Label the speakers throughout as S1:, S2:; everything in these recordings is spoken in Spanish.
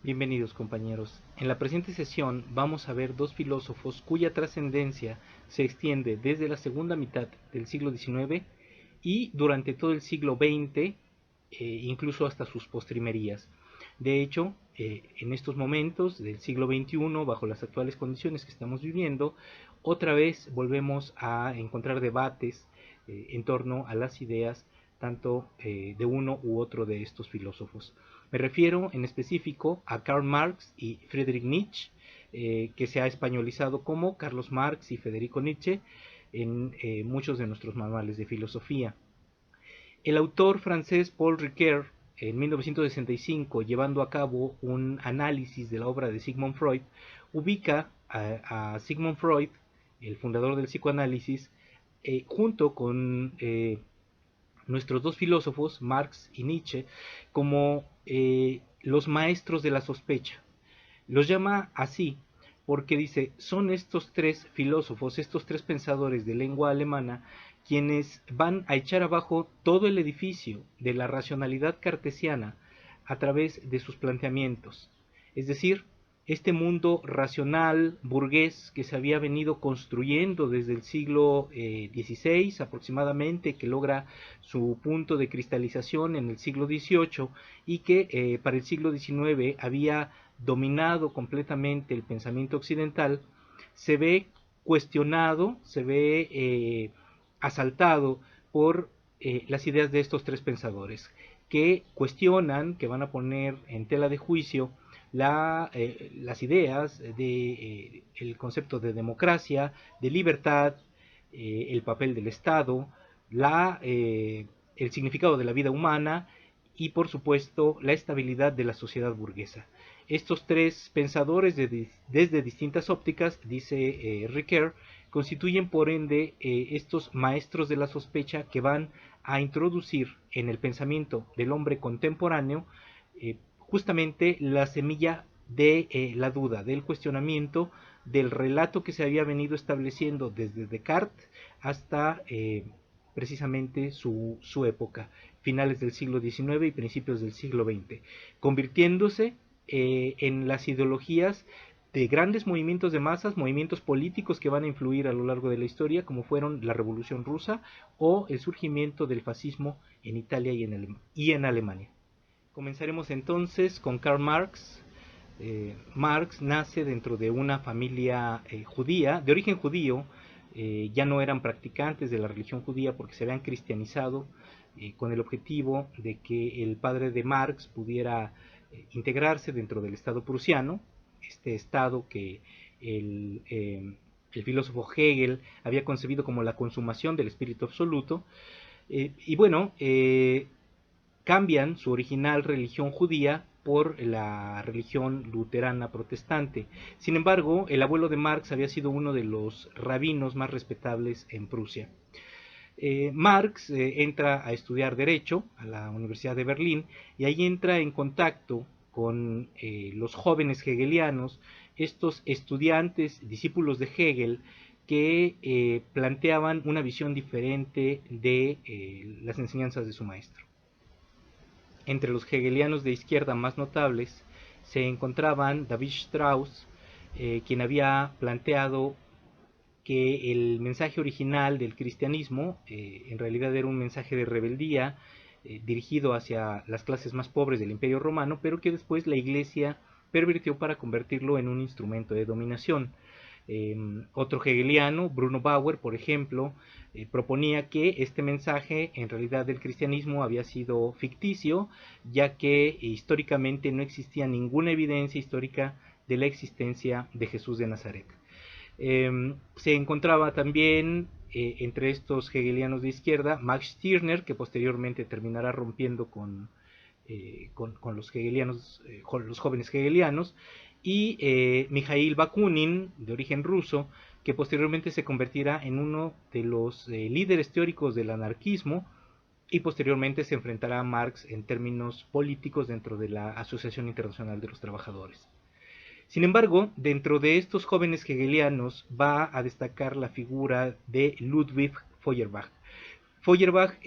S1: Bienvenidos compañeros. En la presente sesión vamos a ver dos filósofos cuya trascendencia se extiende desde la segunda mitad del siglo XIX y durante todo el siglo XX, incluso hasta sus postrimerías. De hecho, en estos momentos del siglo XXI, bajo las actuales condiciones que estamos viviendo, otra vez volvemos a encontrar debates en torno a las ideas tanto de uno u otro de estos filósofos. Me refiero en específico a Karl Marx y Friedrich Nietzsche, que se ha españolizado como Carlos Marx y Federico Nietzsche en muchos de nuestros manuales de filosofía. El autor francés Paul Ricoeur, en 1965, llevando a cabo un análisis de la obra de Sigmund Freud, ubica a Sigmund Freud, el fundador del psicoanálisis, junto con nuestros dos filósofos, Marx y Nietzsche, como los maestros de la sospecha. Los llama así porque dice, son estos tres filósofos, estos tres pensadores de lengua alemana, quienes van a echar abajo todo el edificio de la racionalidad cartesiana a través de sus planteamientos. Es decir, este mundo racional, burgués, que se había venido construyendo desde el siglo XVI aproximadamente, que logra su punto de cristalización en el siglo XVIII y que para el siglo XIX había dominado completamente el pensamiento occidental, se ve cuestionado, se ve asaltado por las ideas de estos tres pensadores, que cuestionan, que van a poner en tela de juicio las ideas de el concepto de democracia, de libertad, el papel del Estado, el significado de la vida humana y por supuesto la estabilidad de la sociedad burguesa. Estos tres pensadores desde distintas ópticas, dice Ricoeur, constituyen por ende estos maestros de la sospecha que van a introducir en el pensamiento del hombre contemporáneo justamente la semilla de la duda, del cuestionamiento, del relato que se había venido estableciendo desde Descartes hasta precisamente su época, finales del siglo XIX y principios del siglo XX, convirtiéndose en las ideologías de grandes movimientos de masas, movimientos políticos que van a influir a lo largo de la historia, como fueron la Revolución Rusa o el surgimiento del fascismo en Italia y en Alemania. Comenzaremos entonces con Karl Marx. Marx nace dentro de una familia judía, de origen judío. Ya no eran practicantes de la religión judía porque se habían cristianizado con el objetivo de que el padre de Marx pudiera integrarse dentro del Estado prusiano, este Estado que el filósofo Hegel había concebido como la consumación del espíritu absoluto. Y bueno, cambian su original religión judía por la religión luterana protestante. Sin embargo, el abuelo de Marx había sido uno de los rabinos más respetables en Prusia. Marx entra a estudiar Derecho a la Universidad de Berlín y ahí entra en contacto con los jóvenes hegelianos, estos estudiantes, discípulos de Hegel, que planteaban una visión diferente de las enseñanzas de su maestro. Entre los hegelianos de izquierda más notables se encontraban David Strauss, quien había planteado que el mensaje original del cristianismo en realidad era un mensaje de rebeldía dirigido hacia las clases más pobres del Imperio Romano, pero que después la Iglesia pervirtió para convertirlo en un instrumento de dominación. Otro hegeliano, Bruno Bauer, por ejemplo, proponía que este mensaje en realidad del cristianismo había sido ficticio, ya que históricamente no existía ninguna evidencia histórica de la existencia de Jesús de Nazaret. Se encontraba también entre estos hegelianos de izquierda Max Stirner, que posteriormente terminará rompiendo con los hegelianos, con los jóvenes hegelianos, y Mikhail Bakunin, de origen ruso, que posteriormente se convertirá en uno de los líderes teóricos del anarquismo y posteriormente se enfrentará a Marx en términos políticos dentro de la Asociación Internacional de los Trabajadores. Sin embargo, dentro de estos jóvenes hegelianos va a destacar la figura de Ludwig Feuerbach. Feuerbach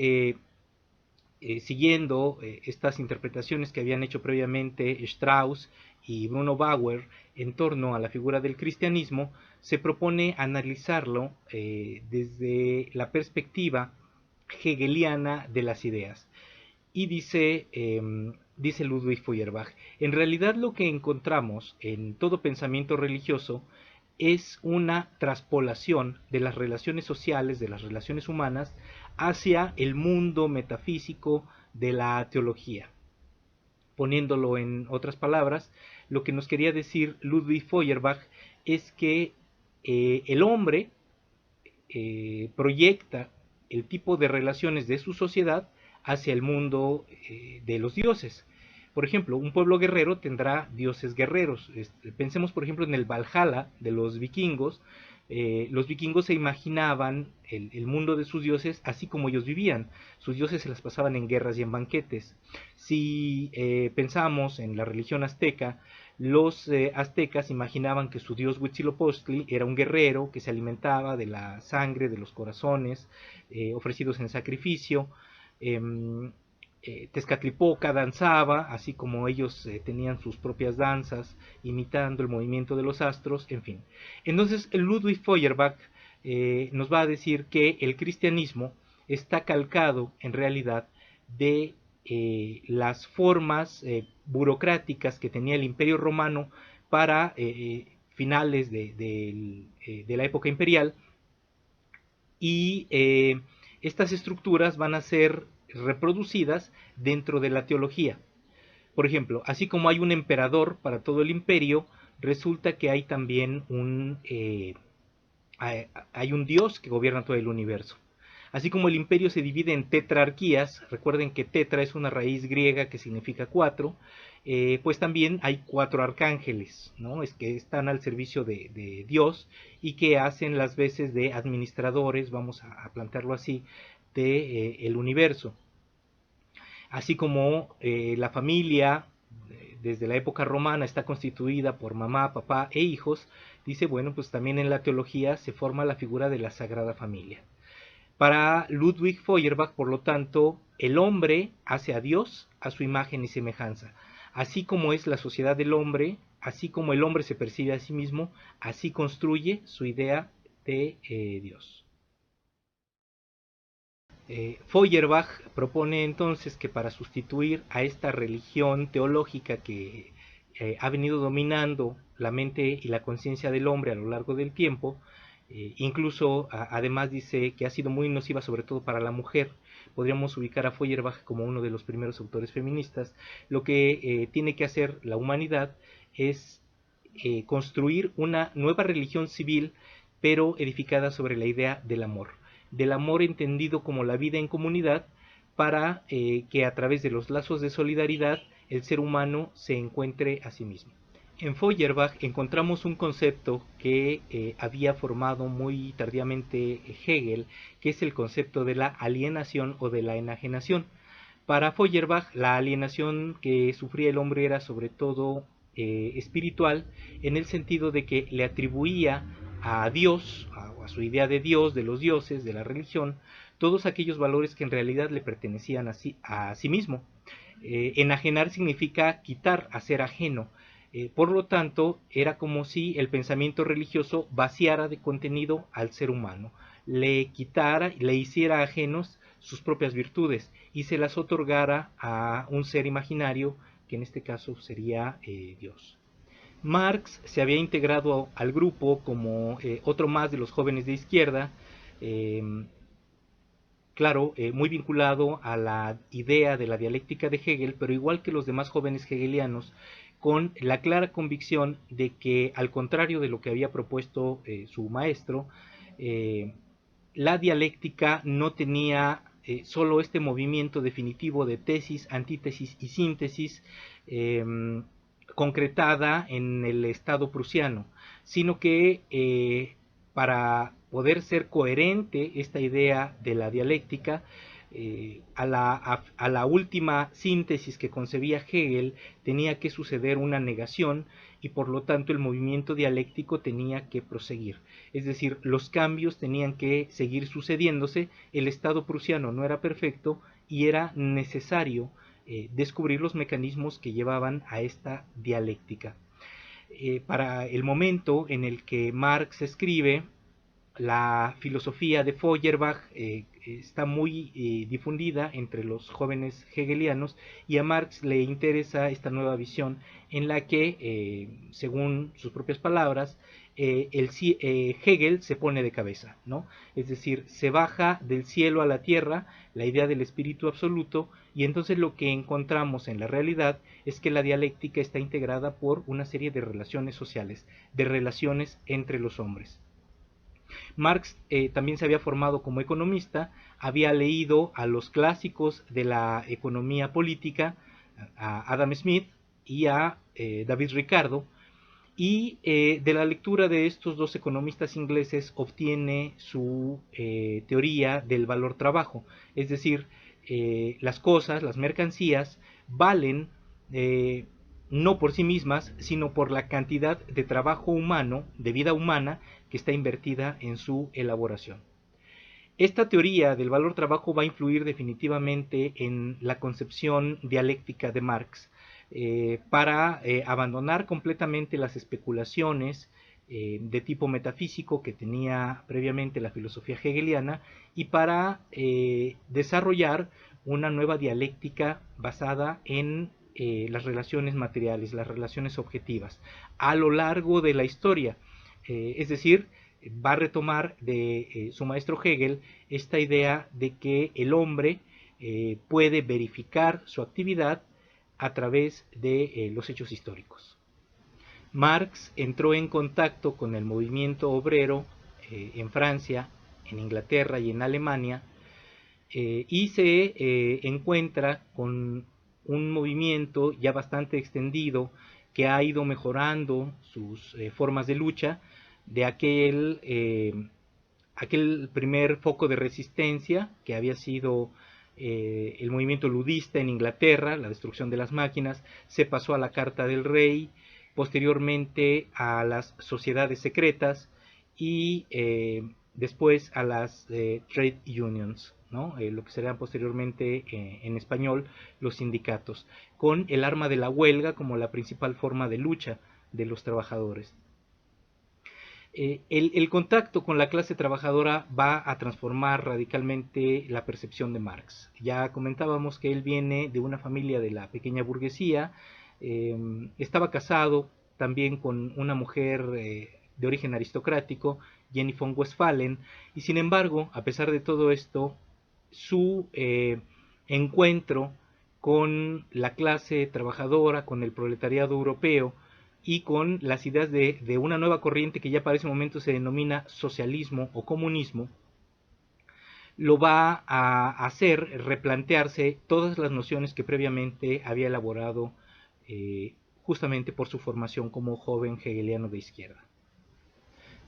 S1: siguiendo estas interpretaciones que habían hecho previamente Strauss y Bruno Bauer en torno a la figura del cristianismo, se propone analizarlo desde la perspectiva hegeliana de las ideas. Y dice Ludwig Feuerbach, en realidad lo que encontramos en todo pensamiento religioso es una traspolación de las relaciones sociales, de las relaciones humanas, hacia el mundo metafísico de la teología. Poniéndolo en otras palabras, lo que nos quería decir Ludwig Feuerbach es que el hombre proyecta el tipo de relaciones de su sociedad hacia el mundo de los dioses. Por ejemplo, un pueblo guerrero tendrá dioses guerreros. Pensemos, por ejemplo, en el Valhalla de los vikingos. Los vikingos se imaginaban el mundo de sus dioses así como ellos vivían. Sus dioses se las pasaban en guerras y en banquetes. Si pensamos en la religión azteca, los aztecas imaginaban que su dios Huitzilopochtli era un guerrero que se alimentaba de la sangre, de los corazones ofrecidos en sacrificio. Tezcatlipoca danzaba, así como ellos tenían sus propias danzas, imitando el movimiento de los astros, en fin. Entonces, el Ludwig Feuerbach nos va a decir que el cristianismo está calcado, en realidad, de las formas burocráticas que tenía el Imperio Romano para finales de la época imperial, y estas estructuras van a ser reproducidas dentro de la teología. Por ejemplo, así como hay un emperador para todo el imperio, resulta que hay también hay un dios que gobierna todo el universo. Así como el imperio se divide en tetrarquías, recuerden que tetra es una raíz griega que significa cuatro, pues también hay cuatro arcángeles, ¿no? Es que están al servicio de Dios y que hacen las veces de administradores, vamos a plantearlo así, de el universo. Así como la familia desde la época romana está constituida por mamá, papá e hijos, dice, bueno, pues también en la teología se forma la figura de la Sagrada Familia. Para Ludwig Feuerbach, por lo tanto, el hombre hace a Dios a su imagen y semejanza. Así como es la sociedad del hombre, así como el hombre se percibe a sí mismo, así construye su idea de Dios. Feuerbach propone entonces que para sustituir a esta religión teológica que ha venido dominando la mente y la conciencia del hombre a lo largo del tiempo, incluso además dice que ha sido muy nociva sobre todo para la mujer. Podríamos ubicar a Feuerbach como uno de los primeros autores feministas. Lo que tiene que hacer la humanidad es construir una nueva religión civil, pero edificada sobre la idea del amor entendido como la vida en comunidad, para que a través de los lazos de solidaridad el ser humano se encuentre a sí mismo. En Feuerbach encontramos un concepto que había formado muy tardíamente Hegel, que es el concepto de la alienación o de la enajenación. Para Feuerbach, la alienación que sufría el hombre era sobre todo espiritual, en el sentido de que le atribuía a Dios, a su idea de Dios, de los dioses, de la religión, todos aquellos valores que en realidad le pertenecían a sí mismo. Enajenar significa quitar, hacer ajeno. Por lo tanto, era como si el pensamiento religioso vaciara de contenido al ser humano, le quitara, le hiciera ajenos sus propias virtudes y se las otorgara a un ser imaginario, que en este caso sería Dios. Marx se había integrado al grupo como otro más de los jóvenes de izquierda, eh, claro, muy vinculado a la idea de la dialéctica de Hegel, pero igual que los demás jóvenes hegelianos, con la clara convicción de que, al contrario de lo que había propuesto su maestro, la dialéctica no tenía solo este movimiento definitivo de tesis, antítesis y síntesis concretada en el Estado prusiano, sino que para poder ser coherente esta idea de la dialéctica, a la última síntesis que concebía Hegel tenía que suceder una negación, y por lo tanto el movimiento dialéctico tenía que proseguir. Es decir, los cambios tenían que seguir sucediéndose, el Estado prusiano no era perfecto y era necesario descubrir los mecanismos que llevaban a esta dialéctica. Para el momento en el que Marx escribe, la filosofía de Feuerbach está muy difundida entre los jóvenes hegelianos, y a Marx le interesa esta nueva visión en la que, según sus propias palabras, Hegel se pone de cabeza, ¿no? Es decir, se baja del cielo a la tierra la idea del espíritu absoluto, y entonces lo que encontramos en la realidad es que la dialéctica está integrada por una serie de relaciones sociales, de relaciones entre los hombres. Marx también se había formado como economista, había leído a los clásicos de la economía política, a Adam Smith y a David Ricardo, y de la lectura de estos dos economistas ingleses obtiene su teoría del valor trabajo, es decir, las cosas, las mercancías, valen no por sí mismas, sino por la cantidad de trabajo humano, de vida humana, que está invertida en su elaboración. Esta teoría del valor trabajo va a influir definitivamente en la concepción dialéctica de Marx, para abandonar completamente las especulaciones de tipo metafísico que tenía previamente la filosofía hegeliana, y para desarrollar una nueva dialéctica basada en las relaciones materiales, las relaciones objetivas, a lo largo de la historia. Es decir, va a retomar de su maestro Hegel esta idea de que el hombre puede verificar su actividad a través de los hechos históricos. Marx entró en contacto con el movimiento obrero en Francia, en Inglaterra y en Alemania, y se encuentra con un movimiento ya bastante extendido que ha ido mejorando sus formas de lucha de aquel primer foco de resistencia que había sido el movimiento ludista en Inglaterra, la destrucción de las máquinas. Se pasó a la Carta del Rey, posteriormente a las sociedades secretas, y después a las trade unions, ¿no? Lo que serán posteriormente en español los sindicatos, con el arma de la huelga como la principal forma de lucha de los trabajadores. El contacto con la clase trabajadora va a transformar radicalmente la percepción de Marx. Ya comentábamos que él viene de una familia de la pequeña burguesía, estaba casado también con una mujer de origen aristocrático, Jenny von Westphalen, y sin embargo, a pesar de todo esto, su encuentro con la clase trabajadora, con el proletariado europeo, y con las ideas de una nueva corriente que ya para ese momento se denomina socialismo o comunismo, lo va a hacer replantearse todas las nociones que previamente había elaborado justamente por su formación como joven hegeliano de izquierda.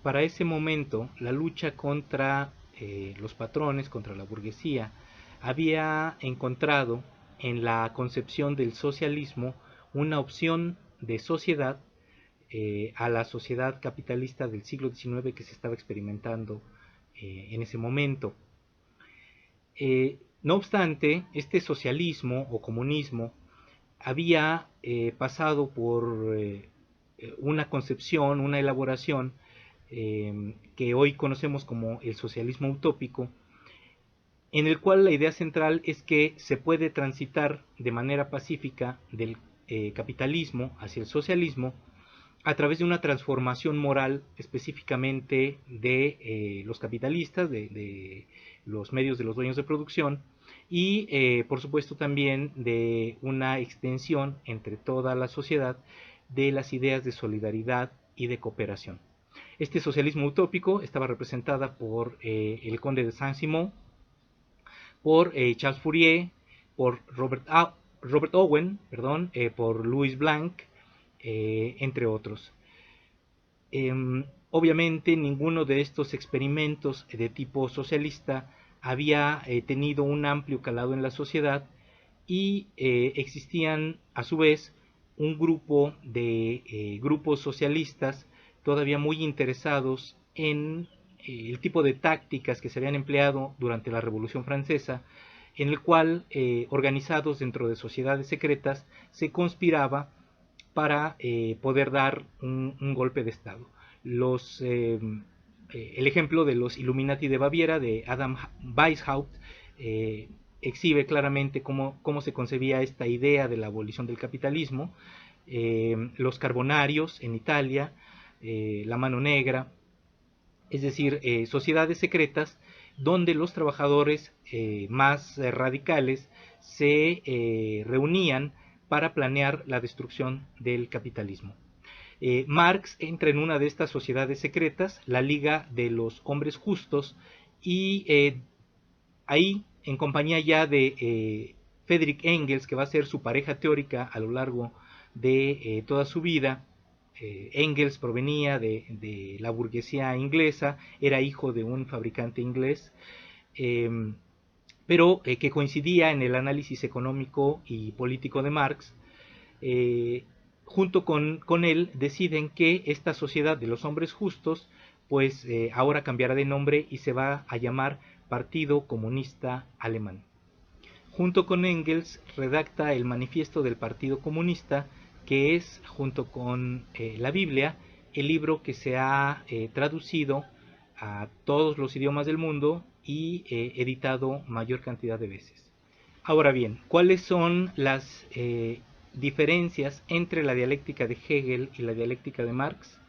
S1: Para ese momento, la lucha contra los patrones, contra la burguesía, había encontrado en la concepción del socialismo una opción de sociedad a la sociedad capitalista del siglo XIX que se estaba experimentando en ese momento. No obstante, este socialismo o comunismo había pasado por una concepción, una elaboración que hoy conocemos como el socialismo utópico, en el cual la idea central es que se puede transitar de manera pacífica del capitalismo hacia el socialismo a través de una transformación moral específicamente de los capitalistas, de los medios de los dueños de producción, y por supuesto también de una extensión entre toda la sociedad de las ideas de solidaridad y de cooperación. Este socialismo utópico estaba representada por el conde de Saint-Simon, por Charles Fourier, por Robert Owen, por Louis Blanc, entre otros. Obviamente ninguno de estos experimentos de tipo socialista había tenido un amplio calado en la sociedad, y existían a su vez un grupo de grupos socialistas todavía muy interesados en el tipo de tácticas que se habían empleado durante la Revolución Francesa, en el cual, organizados dentro de sociedades secretas, se conspiraba para poder dar un golpe de Estado. El ejemplo de los Illuminati de Baviera, de Adam Weishaupt, exhibe claramente cómo se concebía esta idea de la abolición del capitalismo. Los Carbonarios en Italia, la Mano Negra, es decir, sociedades secretas donde los trabajadores más radicales se reunían para planear la destrucción del capitalismo. Marx entra en una de estas sociedades secretas, la Liga de los Hombres Justos, y ahí, en compañía ya de Friedrich Engels, que va a ser su pareja teórica a lo largo de toda su vida. Engels provenía de la burguesía inglesa, era hijo de un fabricante inglés, pero que coincidía en el análisis económico y político de Marx. Junto con él deciden que esta sociedad de los hombres justos pues ahora cambiará de nombre y se va a llamar Partido Comunista Alemán. Junto con Engels redacta el Manifiesto del Partido Comunista, que es, junto con la Biblia, el libro que se ha traducido a todos los idiomas del mundo y editado mayor cantidad de veces. Ahora bien, ¿cuáles son las diferencias entre la dialéctica de Hegel y la dialéctica de Marx?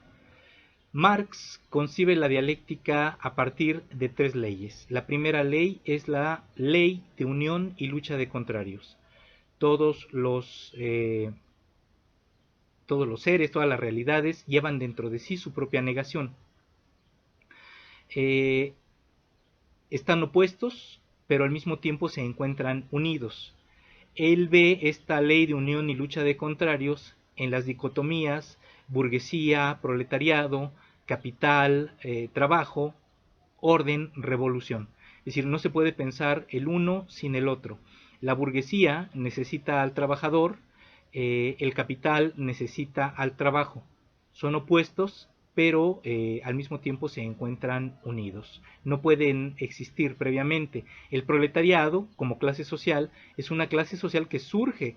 S1: Marx concibe la dialéctica a partir de tres leyes. La primera ley es la ley de unión y lucha de contrarios. Todos los seres, todas las realidades llevan dentro de sí su propia negación. Están opuestos, pero al mismo tiempo se encuentran unidos. Él ve esta ley de unión y lucha de contrarios en las dicotomías burguesía, proletariado, capital, trabajo, orden, revolución. Es decir, no se puede pensar el uno sin el otro. La burguesía necesita al trabajador, el capital necesita al trabajo. Son opuestos, pero al mismo tiempo se encuentran unidos. No pueden existir previamente. El proletariado, como clase social, es una clase social que surge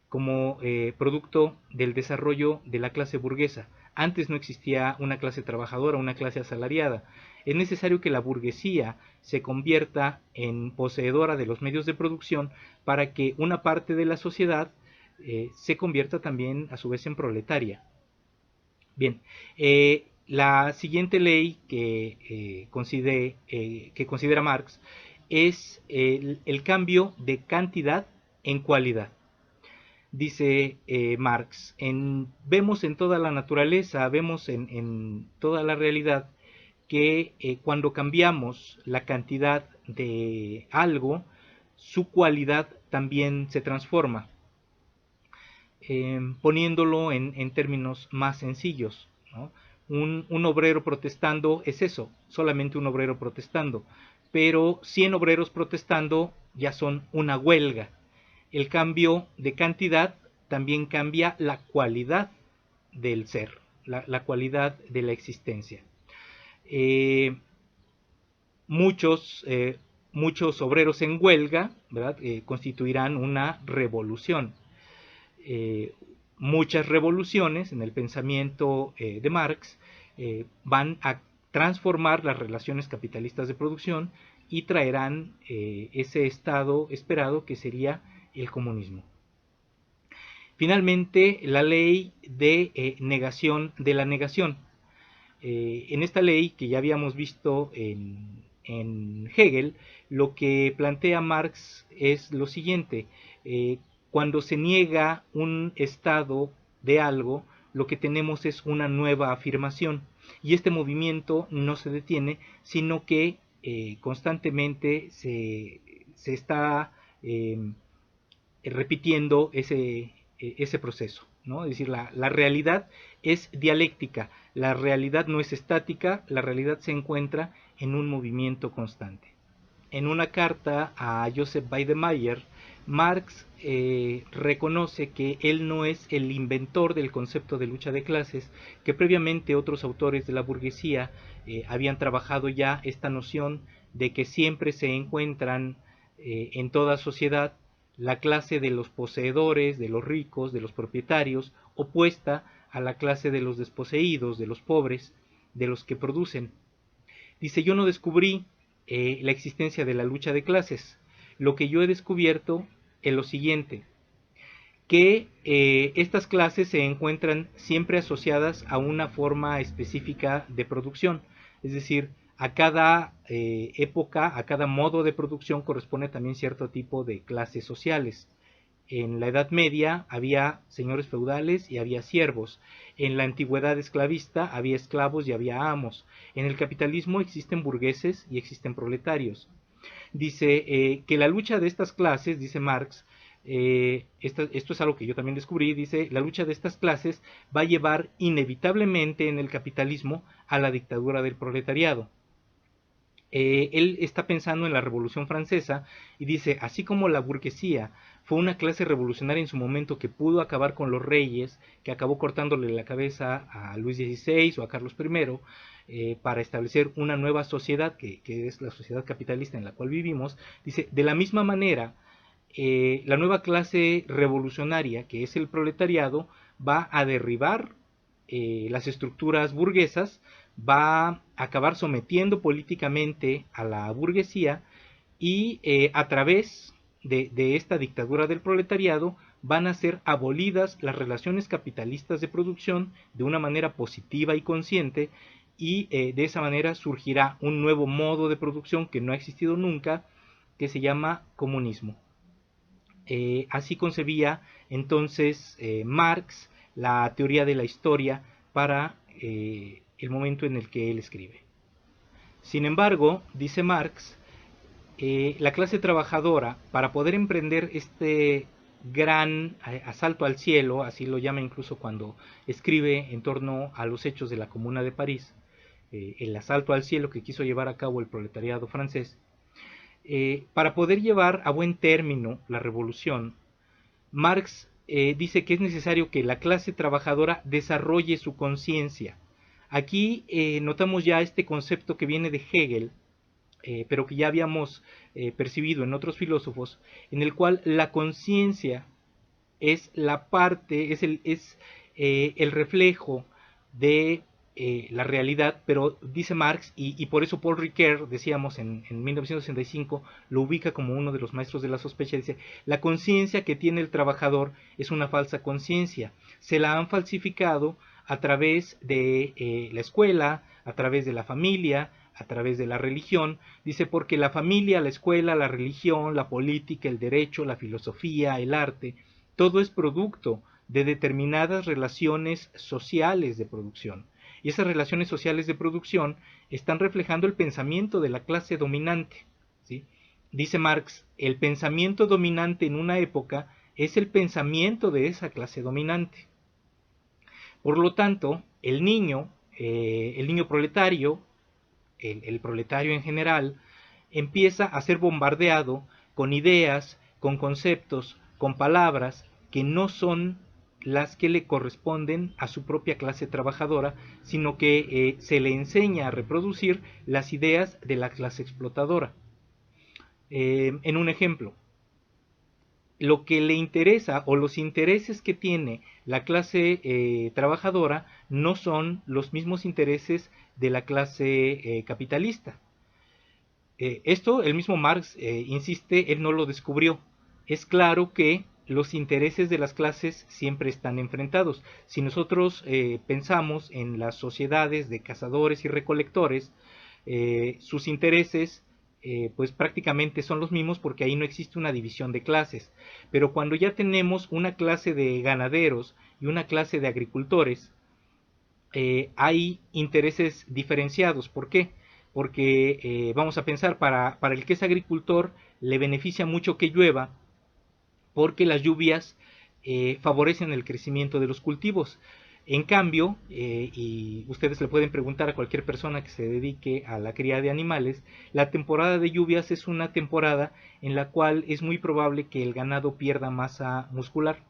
S1: como producto del desarrollo de la clase burguesa. Antes no existía una clase trabajadora, una clase asalariada. Es necesario que la burguesía se convierta en poseedora de los medios de producción para que una parte de la sociedad se convierta también a su vez en proletaria. Bien, la siguiente ley que considera Marx es el cambio de cantidad en cualidad. Dice Marx, vemos en toda la naturaleza, vemos en toda la realidad que cuando cambiamos la cantidad de algo, su cualidad también se transforma. Poniéndolo en términos más sencillos, ¿no? Un obrero protestando es eso, solamente un obrero protestando, pero 100 obreros protestando ya son una huelga. El cambio de cantidad también cambia la cualidad del ser, la cualidad de la existencia. Muchos obreros en huelga, ¿verdad? Constituirán una revolución. Muchas revoluciones en el pensamiento de Marx van a transformar las relaciones capitalistas de producción y traerán ese estado esperado que sería el comunismo. Finalmente, la ley de negación de la negación. En esta ley que ya habíamos visto en Hegel, lo que plantea Marx es lo siguiente: cuando se niega un estado de algo, lo que tenemos es una nueva afirmación, y este movimiento no se detiene, sino que constantemente se está repitiendo ese proceso, ¿no? Es decir, la realidad es dialéctica, la realidad no es estática, la realidad se encuentra en un movimiento constante. En una carta a Joseph Beidemeyer, Marx reconoce que él no es el inventor del concepto de lucha de clases, que previamente otros autores de la burguesía habían trabajado ya esta noción de que siempre se encuentran en toda sociedad, la clase de los poseedores, de los ricos, de los propietarios, opuesta a la clase de los desposeídos, de los pobres, de los que producen. Dice, yo no descubrí la existencia de la lucha de clases. Lo que yo he descubierto es lo siguiente, que estas clases se encuentran siempre asociadas a una forma específica de producción, es decir, a cada época, a cada modo de producción corresponde también cierto tipo de clases sociales. En la Edad Media había señores feudales y había siervos. En la antigüedad esclavista había esclavos y había amos. En el capitalismo existen burgueses y existen proletarios. Dice que la lucha de estas clases, dice Marx, esto es algo que yo también descubrí, dice, la lucha de estas clases va a llevar inevitablemente en el capitalismo a la dictadura del proletariado. Él está pensando en la Revolución Francesa y dice, así como la burguesía fue una clase revolucionaria en su momento que pudo acabar con los reyes, que acabó cortándole la cabeza a Luis XVI o a Carlos I, para establecer una nueva sociedad, que es la sociedad capitalista en la cual vivimos, dice, de la misma manera, la nueva clase revolucionaria, que es el proletariado, va a derribar las estructuras burguesas, va a acabar sometiendo políticamente a la burguesía y a través de esta dictadura del proletariado van a ser abolidas las relaciones capitalistas de producción de una manera positiva y consciente y de esa manera surgirá un nuevo modo de producción que no ha existido nunca, que se llama comunismo. Así concebía entonces Marx la teoría de la historia para el momento en el que él escribe. Sin embargo, dice Marx, la clase trabajadora, para poder emprender este gran asalto al cielo, así lo llama incluso cuando escribe en torno a los hechos de la Comuna de París, el asalto al cielo que quiso llevar a cabo el proletariado francés, para poder llevar a buen término la revolución, Marx dice que es necesario que la clase trabajadora desarrolle su conciencia. Aquí notamos ya este concepto que viene de Hegel, pero que ya habíamos percibido en otros filósofos, en el cual la conciencia es la parte, es el reflejo de la realidad, pero dice Marx, y por eso Paul Ricoeur, decíamos en 1965, lo ubica como uno de los maestros de la sospecha, dice, la conciencia que tiene el trabajador es una falsa conciencia, se la han falsificado a través de la escuela, a través de la familia, a través de la religión, dice, porque la familia, la escuela, la religión, la política, el derecho, la filosofía, el arte, todo es producto de determinadas relaciones sociales de producción. Y esas relaciones sociales de producción están reflejando el pensamiento de la clase dominante, ¿sí? Dice Marx, el pensamiento dominante en una época es el pensamiento de esa clase dominante. Por lo tanto, el niño proletario, el proletario en general, empieza a ser bombardeado con ideas, con conceptos, con palabras que no son las que le corresponden a su propia clase trabajadora, sino que se le enseña a reproducir las ideas de la clase explotadora. En un ejemplo, lo que le interesa o los intereses que tiene la clase trabajadora no son los mismos intereses de la clase capitalista. Esto el mismo Marx insiste, él no lo descubrió. Es claro que los intereses de las clases siempre están enfrentados. Si nosotros pensamos en las sociedades de cazadores y recolectores, sus intereses pues prácticamente son los mismos porque ahí no existe una división de clases. Pero cuando ya tenemos una clase de ganaderos y una clase de agricultores, hay intereses diferenciados. ¿Por qué? Porque vamos a pensar, para el que es agricultor le beneficia mucho que llueva, porque las lluvias favorecen el crecimiento de los cultivos. En cambio, y ustedes le pueden preguntar a cualquier persona que se dedique a la cría de animales, la temporada de lluvias es una temporada en la cual es muy probable que el ganado pierda masa muscular.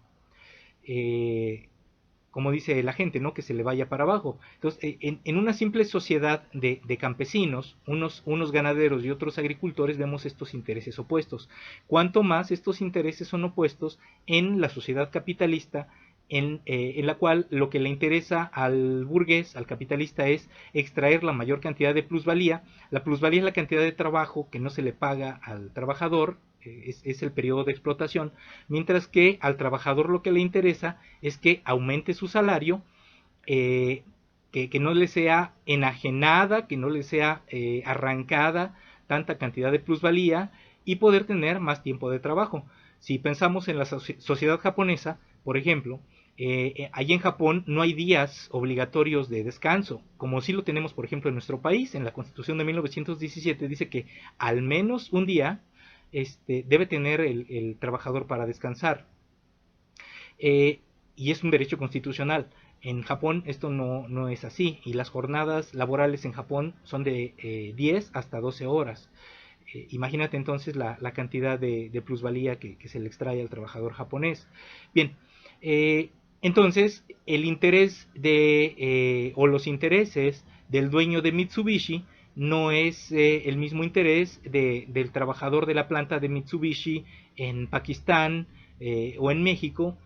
S1: como dice la gente, ¿no? Que se le vaya para abajo. Entonces, en una simple sociedad de campesinos, unos ganaderos y otros agricultores, vemos estos intereses opuestos. Cuanto más estos intereses son opuestos en la sociedad capitalista, en la cual lo que le interesa al burgués, al capitalista, es extraer la mayor cantidad de plusvalía. La plusvalía es la cantidad de trabajo que no se le paga al trabajador, es el periodo de explotación, mientras que al trabajador lo que le interesa es que aumente su salario, que no le sea enajenada, que no le sea arrancada tanta cantidad de plusvalía y poder tener más tiempo de trabajo. Si pensamos en la sociedad japonesa, por ejemplo, allí en Japón no hay días obligatorios de descanso, como sí lo tenemos, por ejemplo, en nuestro país. En la Constitución de 1917 dice que al menos un día debe tener el trabajador para descansar. Y es un derecho constitucional. En Japón esto no es así, y las jornadas laborales en Japón son de 10 hasta 12 horas. Imagínate entonces la cantidad de plusvalía que se le extrae al trabajador japonés. Bien, entonces el interés o los intereses del dueño de Mitsubishi no es el mismo interés del trabajador de la planta de Mitsubishi en Pakistán o en México,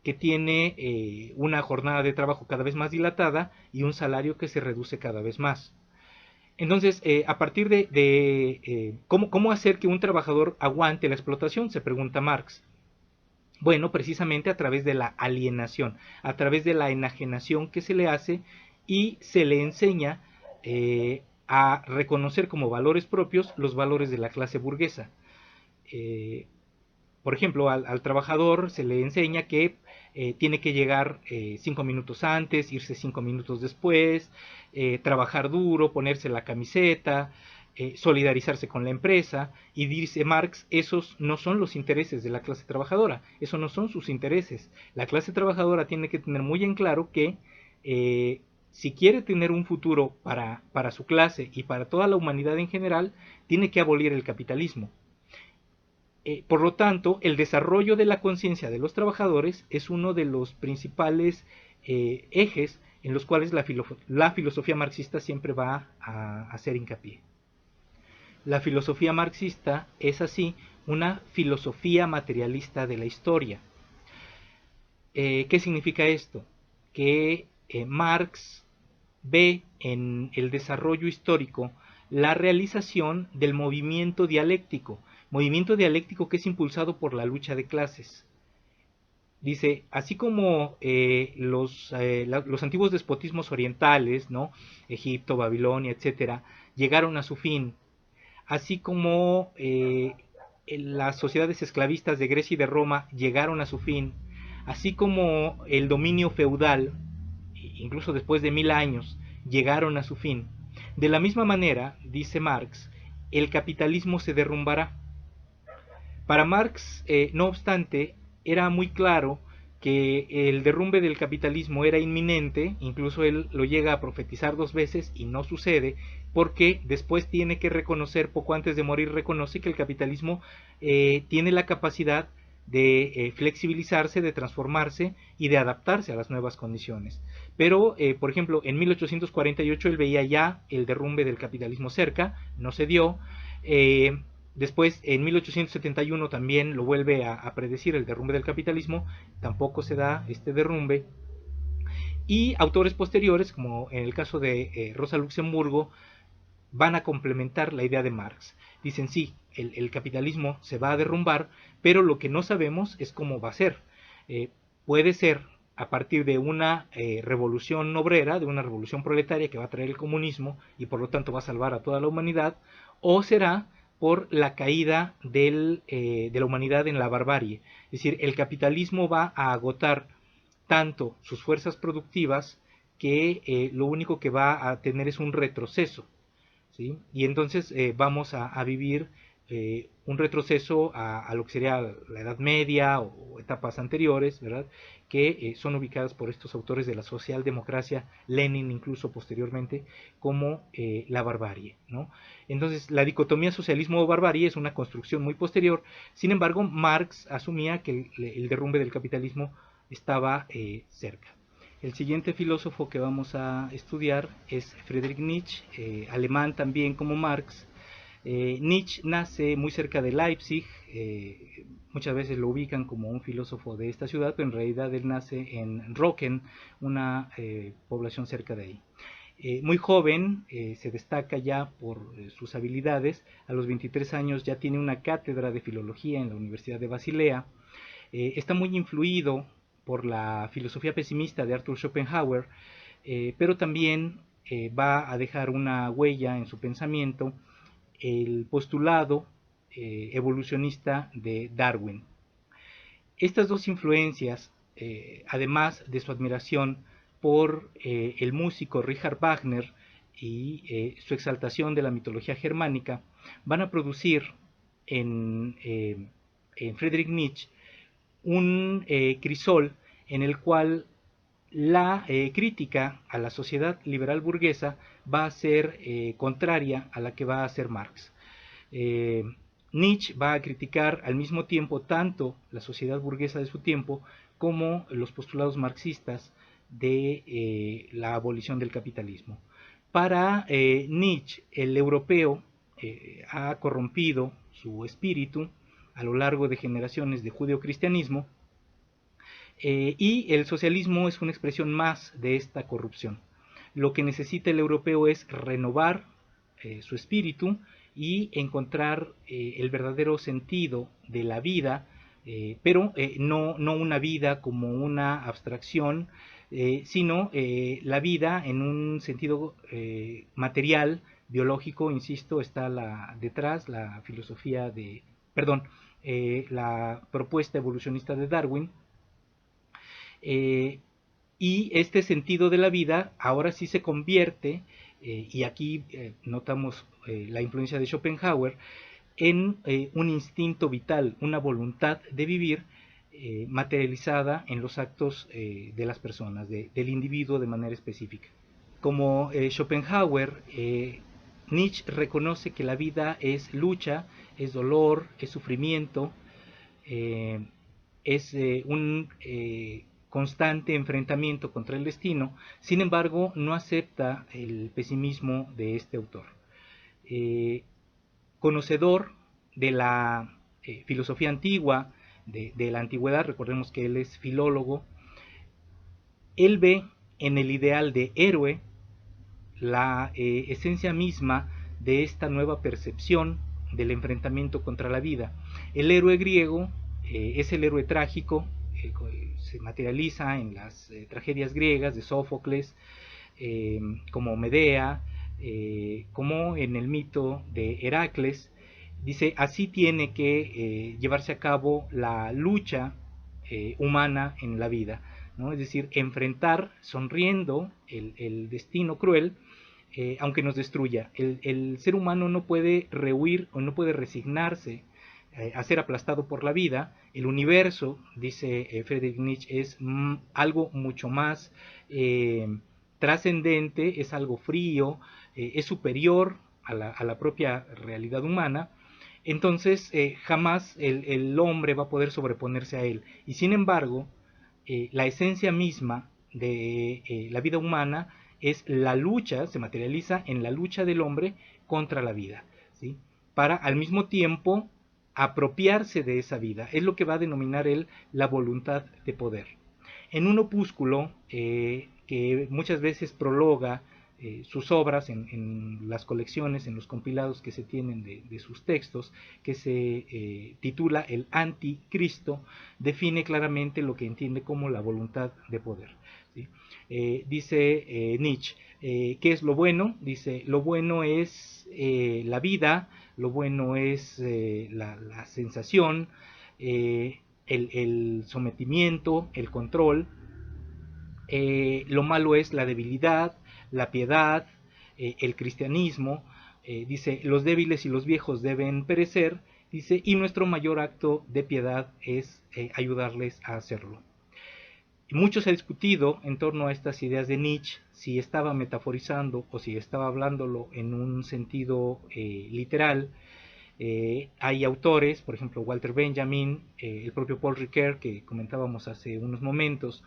S1: que tiene una jornada de trabajo cada vez más dilatada y un salario que se reduce cada vez más. Entonces, a partir de ¿cómo hacer que un trabajador aguante la explotación? Se pregunta Marx. Bueno, precisamente a través de la alienación, a través de la enajenación que se le hace, y se le enseña a reconocer como valores propios los valores de la clase burguesa. Por ejemplo, al trabajador se le enseña que tiene que llegar 5 minutos antes, irse 5 minutos después, trabajar duro, ponerse la camiseta, solidarizarse con la empresa. Y dice Marx, esos no son los intereses de la clase trabajadora, esos no son sus intereses. La clase trabajadora tiene que tener muy en claro que si quiere tener un futuro para su clase y para toda la humanidad en general, tiene que abolir el capitalismo. Por lo tanto, el desarrollo de la conciencia de los trabajadores es uno de los principales ejes en los cuales la filosofía marxista siempre va a hacer hincapié. La filosofía marxista es así una filosofía materialista de la historia. ¿Qué significa esto? Que Marx ve en el desarrollo histórico la realización del movimiento dialéctico que es impulsado por la lucha de clases. Dice, así como los antiguos despotismos orientales, ¿no? Egipto, Babilonia, etcétera, llegaron a su fin, así como las sociedades esclavistas de Grecia y de Roma llegaron a su fin, así como el dominio feudal, incluso después de 1000 años, llegaron a su fin. De la misma manera, dice Marx, el capitalismo se derrumbará. Para Marx, no obstante, era muy claro que el derrumbe del capitalismo era inminente. Incluso él lo llega a profetizar 2 veces y no sucede, porque después tiene que reconocer, poco antes de morir, reconoce que el capitalismo tiene la capacidad de flexibilizarse, de transformarse y de adaptarse a las nuevas condiciones. Pero, por ejemplo, en 1848 él veía ya el derrumbe del capitalismo cerca, no se dio. Después, en 1871 también lo vuelve a predecir el derrumbe del capitalismo, tampoco se da este derrumbe. Y autores posteriores, como en el caso de Rosa Luxemburgo, van a complementar la idea de Marx. Dicen, sí, el capitalismo se va a derrumbar, pero lo que no sabemos es cómo va a ser. Puede ser a partir de una revolución obrera, de una revolución proletaria que va a traer el comunismo y por lo tanto va a salvar a toda la humanidad, o será por la caída de la humanidad en la barbarie. Es decir, el capitalismo va a agotar tanto sus fuerzas productivas que lo único que va a tener es un retroceso, ¿sí? Y entonces vamos a vivir un retroceso a lo que sería la Edad Media o etapas anteriores, ¿verdad? Que son ubicadas por estos autores de la socialdemocracia, Lenin incluso posteriormente, como la barbarie, ¿no? Entonces, la dicotomía socialismo o barbarie es una construcción muy posterior. Sin embargo, Marx asumía que el derrumbe del capitalismo estaba cerca. El siguiente filósofo que vamos a estudiar es Friedrich Nietzsche, alemán también como Marx. Nietzsche nace muy cerca de Leipzig, muchas veces lo ubican como un filósofo de esta ciudad, pero en realidad él nace en Rocken, una población cerca de ahí. Muy joven, se destaca ya por sus habilidades. A los 23 años ya tiene una cátedra de filología en la Universidad de Basilea. Está muy influido por la filosofía pesimista de Arthur Schopenhauer, pero también va a dejar una huella en su pensamiento el postulado evolucionista de Darwin. Estas dos influencias, además de su admiración por el músico Richard Wagner y su exaltación de la mitología germánica, van a producir en Friedrich Nietzsche un crisol en el cual la crítica a la sociedad liberal burguesa va a ser contraria a la que va a hacer Marx. Nietzsche va a criticar al mismo tiempo tanto la sociedad burguesa de su tiempo como los postulados marxistas de la abolición del capitalismo. Para Nietzsche, el europeo ha corrompido su espíritu a lo largo de generaciones de judeocristianismo, y el socialismo es una expresión más de esta corrupción. Lo que necesita el europeo es renovar su espíritu y encontrar el verdadero sentido de la vida, pero no una vida como una abstracción, sino la vida en un sentido material, biológico. Insisto, está detrás la filosofía de, perdón, la propuesta evolucionista de Darwin. Y este sentido de la vida ahora sí se convierte, y aquí notamos la influencia de Schopenhauer, en un instinto vital, una voluntad de vivir materializada en los actos de las personas, del individuo de manera específica. Como Schopenhauer, Nietzsche reconoce que la vida es lucha, es dolor, es sufrimiento, es un constante enfrentamiento contra el destino. Sin embargo, no acepta el pesimismo de este autor. Conocedor de la filosofía antigua, de la antigüedad, recordemos que él es filólogo, él ve en el ideal de héroe la esencia misma de esta nueva percepción del enfrentamiento contra la vida. El héroe griego es el héroe trágico, se materializa en las tragedias griegas de Sófocles, como Medea, como en el mito de Heracles. Dice, así tiene que llevarse a cabo la lucha humana en la vida, ¿no? Es decir, enfrentar sonriendo el destino cruel, aunque nos destruya. El ser humano no puede rehuir o no puede resignarse a ser aplastado por la vida. El universo, dice Friedrich Nietzsche, es algo mucho más trascendente, es algo frío, es superior a la propia realidad humana. Entonces jamás el hombre va a poder sobreponerse a él. Y sin embargo, la esencia misma de la vida humana es la lucha, se materializa en la lucha del hombre contra la vida, ¿sí? Para al mismo tiempo apropiarse de esa vida. Es lo que va a denominar él la voluntad de poder. En un opúsculo que muchas veces prologa sus obras en las colecciones, en los compilados que se tienen de sus textos, que se titula El Anticristo, define claramente lo que entiende como la voluntad de poder, ¿sí? Dice Nietzsche, ¿qué es lo bueno? Dice, lo bueno es la vida, lo bueno es la sensación, el sometimiento, el control. Lo malo es la debilidad, la piedad, el cristianismo. Dice, los débiles y los viejos deben perecer, dice, y nuestro mayor acto de piedad es ayudarles a hacerlo. Mucho se ha discutido en torno a estas ideas de Nietzsche, si estaba metaforizando o si estaba hablándolo en un sentido literal. Hay autores, por ejemplo Walter Benjamin, el propio Paul Ricoeur, que comentábamos hace unos momentos,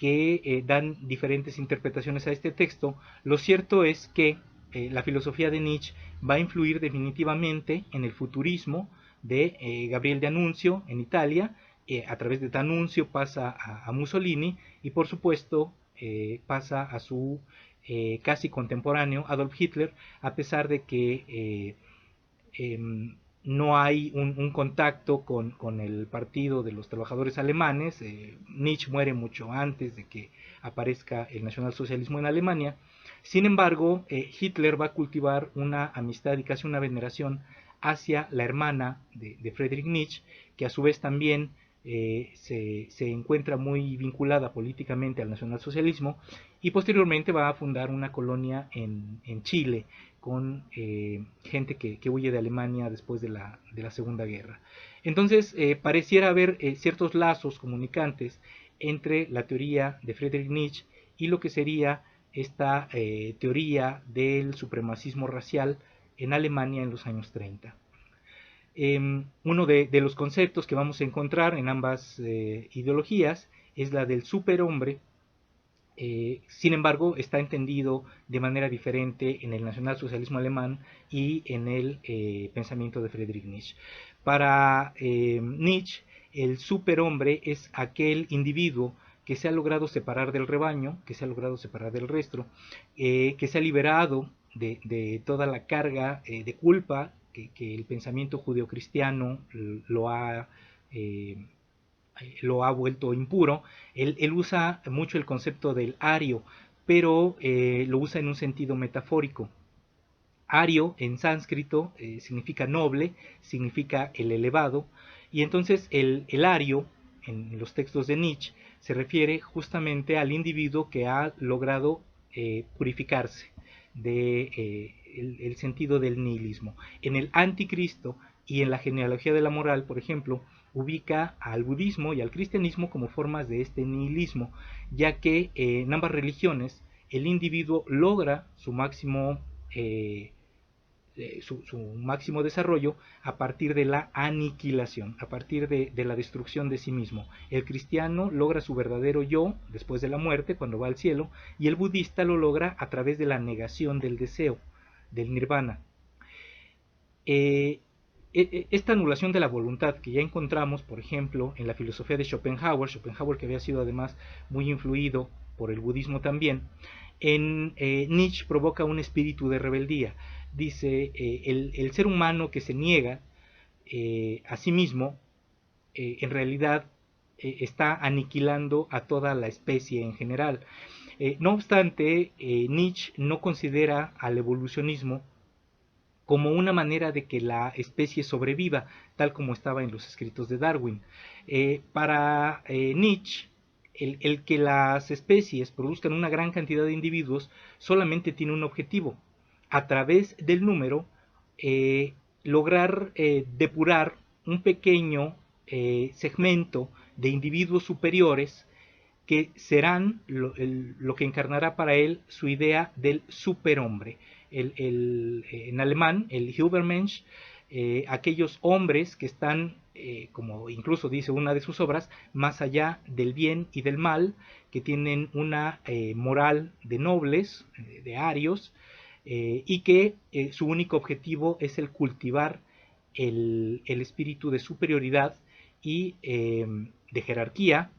S1: que dan diferentes interpretaciones a este texto. Lo cierto es que la filosofía de Nietzsche va a influir definitivamente en el futurismo de Gabriel D'Annunzio en Italia. A través de D'Annunzio pasa a Mussolini y por supuesto pasa a su casi contemporáneo Adolf Hitler, a pesar de que no hay un contacto con el Partido de los Trabajadores Alemanes. Nietzsche muere mucho antes de que aparezca el nacionalsocialismo en Alemania. Sin embargo, Hitler va a cultivar una amistad y casi una veneración hacia la hermana de Friedrich Nietzsche, que a su vez también se encuentra muy vinculada políticamente al nacionalsocialismo, y posteriormente va a fundar una colonia en Chile con gente que huye de Alemania después de la Segunda Guerra. Entonces pareciera haber ciertos lazos comunicantes entre la teoría de Friedrich Nietzsche y lo que sería esta teoría del supremacismo racial en Alemania en los años 30. Uno de los conceptos que vamos a encontrar en ambas ideologías es la del superhombre. Sin embargo, está entendido de manera diferente en el nacionalsocialismo alemán y en el pensamiento de Friedrich Nietzsche. Para Nietzsche, el superhombre es aquel individuo que se ha logrado separar del rebaño, que se ha logrado separar del resto, que se ha liberado de toda la carga de culpa que el pensamiento judeocristiano lo ha vuelto impuro. Él usa mucho el concepto del ario, pero lo usa en un sentido metafórico. Ario en sánscrito significa noble, significa el elevado, y entonces el ario en los textos de Nietzsche se refiere justamente al individuo que ha logrado purificarse del sentido del nihilismo. En el anticristo y en la genealogía de la moral, por ejemplo, ubica al budismo y al cristianismo como formas de este nihilismo, ya que en ambas religiones el individuo logra su máximo desarrollo a partir de la aniquilación, a partir de la destrucción de sí mismo. El cristiano logra su verdadero yo después de la muerte, cuando va al cielo, y el budista lo logra a través de la negación del deseo, del nirvana. Esta anulación de la voluntad que ya encontramos, por ejemplo, en la filosofía de Schopenhauer que había sido además muy influido por el budismo también, en Nietzsche provoca un espíritu de rebeldía. Dice, el ser humano que se niega a sí mismo, en realidad está aniquilando a toda la especie en general. No obstante, Nietzsche no considera al evolucionismo como una manera de que la especie sobreviva, tal como estaba en los escritos de Darwin. Para Nietzsche, el que las especies produzcan una gran cantidad de individuos solamente tiene un objetivo: a través del número lograr depurar un pequeño segmento de individuos superiores que serán lo que encarnará para él su idea del superhombre. En alemán, el Übermensch, aquellos hombres que están, como incluso dice una de sus obras, más allá del bien y del mal, que tienen una moral de nobles, de arios, y que su único objetivo es el cultivar el espíritu de superioridad y de jerarquía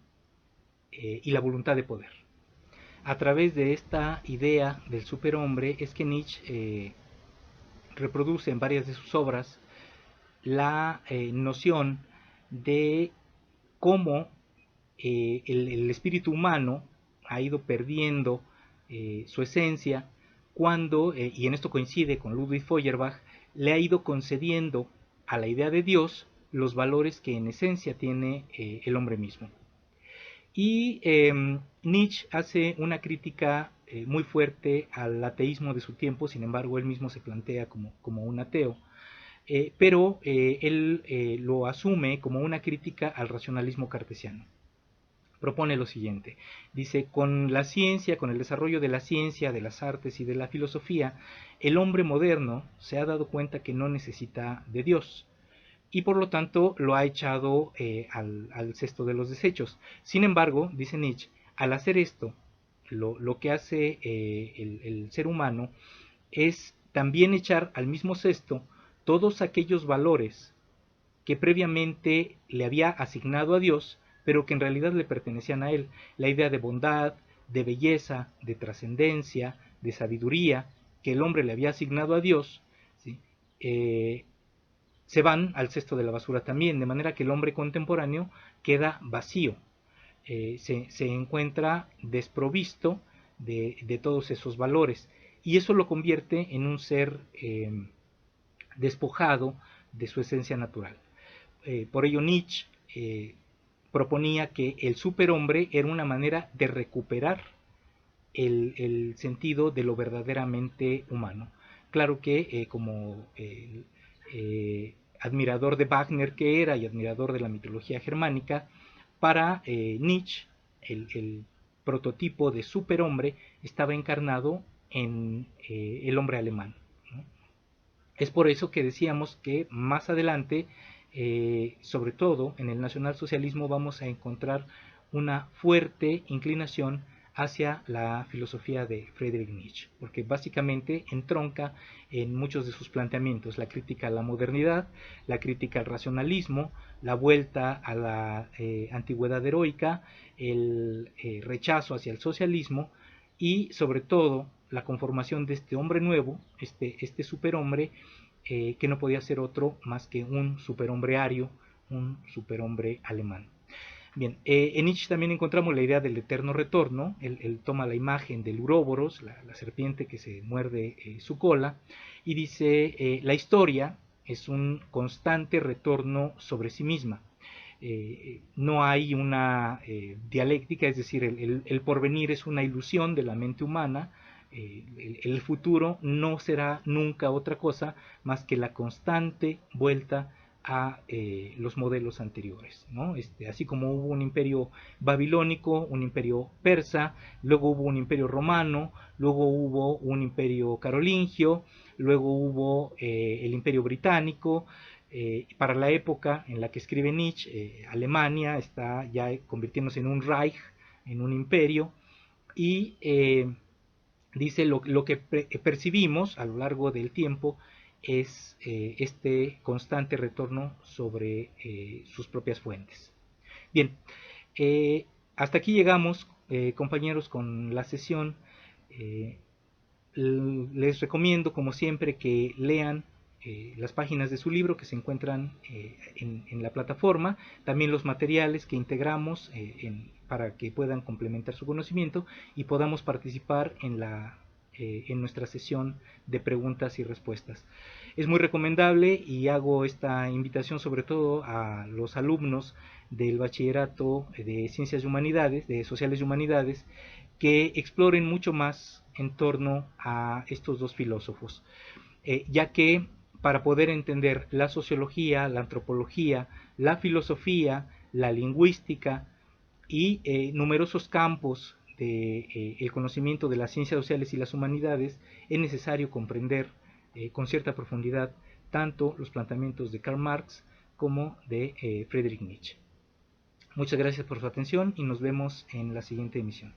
S1: y la voluntad de poder. A través de esta idea del superhombre es que Nietzsche reproduce en varias de sus obras la noción de cómo el espíritu humano ha ido perdiendo su esencia cuando, y en esto coincide con Ludwig Feuerbach, le ha ido concediendo a la idea de Dios los valores que en esencia tiene el hombre mismo. Y Nietzsche hace una crítica muy fuerte al ateísmo de su tiempo. Sin embargo, él mismo se plantea como un ateo, pero él lo asume como una crítica al racionalismo cartesiano. Propone lo siguiente: dice, con la ciencia, con el desarrollo de la ciencia, de las artes y de la filosofía, el hombre moderno se ha dado cuenta que no necesita de Dios, y por lo tanto lo ha echado al cesto de los desechos. Sin embargo, dice Nietzsche, Al hacer esto, lo que hace el ser humano es también echar al mismo cesto todos aquellos valores que previamente le había asignado a Dios, pero que en realidad le pertenecían a él. La idea de bondad, de belleza, de trascendencia, de sabiduría, que el hombre le había asignado a Dios, ¿sí? Se van al cesto de la basura también, de manera que el hombre contemporáneo queda vacío, se encuentra desprovisto de todos esos valores, y eso lo convierte en un ser despojado de su esencia natural. Por ello Nietzsche proponía que el superhombre era una manera de recuperar el sentido de lo verdaderamente humano. Claro que como admirador de Wagner que era y admirador de la mitología germánica, para Nietzsche el prototipo de superhombre estaba encarnado en el hombre alemán, ¿no? Es por eso que decíamos que más adelante, sobre todo en el nacionalsocialismo, vamos a encontrar una fuerte inclinación hacia la filosofía de Friedrich Nietzsche, porque básicamente entronca en muchos de sus planteamientos la crítica a la modernidad, la crítica al racionalismo, la vuelta a la antigüedad heroica, el rechazo hacia el socialismo y sobre todo la conformación de este hombre nuevo, este superhombre, que no podía ser otro más que un superhombre ario, un superhombre alemán. Bien, en Nietzsche también encontramos la idea del eterno retorno. Él toma la imagen del Uroboros, la serpiente que se muerde su cola, y dice, la historia es un constante retorno sobre sí misma. No hay una dialéctica, es decir, el porvenir es una ilusión de la mente humana, el futuro no será nunca otra cosa más que la constante vuelta a los modelos anteriores, ¿no? Así como hubo un imperio babilónico, un imperio persa, luego hubo un imperio romano, luego hubo un imperio carolingio, luego hubo el imperio británico. Para la época en la que escribe Nietzsche, Alemania está ya convirtiéndose en un Reich, en un imperio, y dice lo que percibimos a lo largo del tiempo es este constante retorno sobre sus propias fuentes. Bien, hasta aquí llegamos, compañeros, con la sesión. Eh, Les recomiendo, como siempre, que lean las páginas de su libro que se encuentran en la plataforma, también los materiales que integramos para que puedan complementar su conocimiento y podamos participar en nuestra sesión de preguntas y respuestas. Es muy recomendable y hago esta invitación sobre todo a los alumnos del bachillerato de Ciencias y Humanidades, de Sociales y Humanidades, que exploren mucho más en torno a estos dos filósofos, ya que para poder entender la sociología, la antropología, la filosofía, la lingüística y numerosos campos del conocimiento de las ciencias sociales y las humanidades, es necesario comprender con cierta profundidad tanto los planteamientos de Karl Marx como de Friedrich Nietzsche. Muchas gracias por su atención y nos vemos en la siguiente emisión.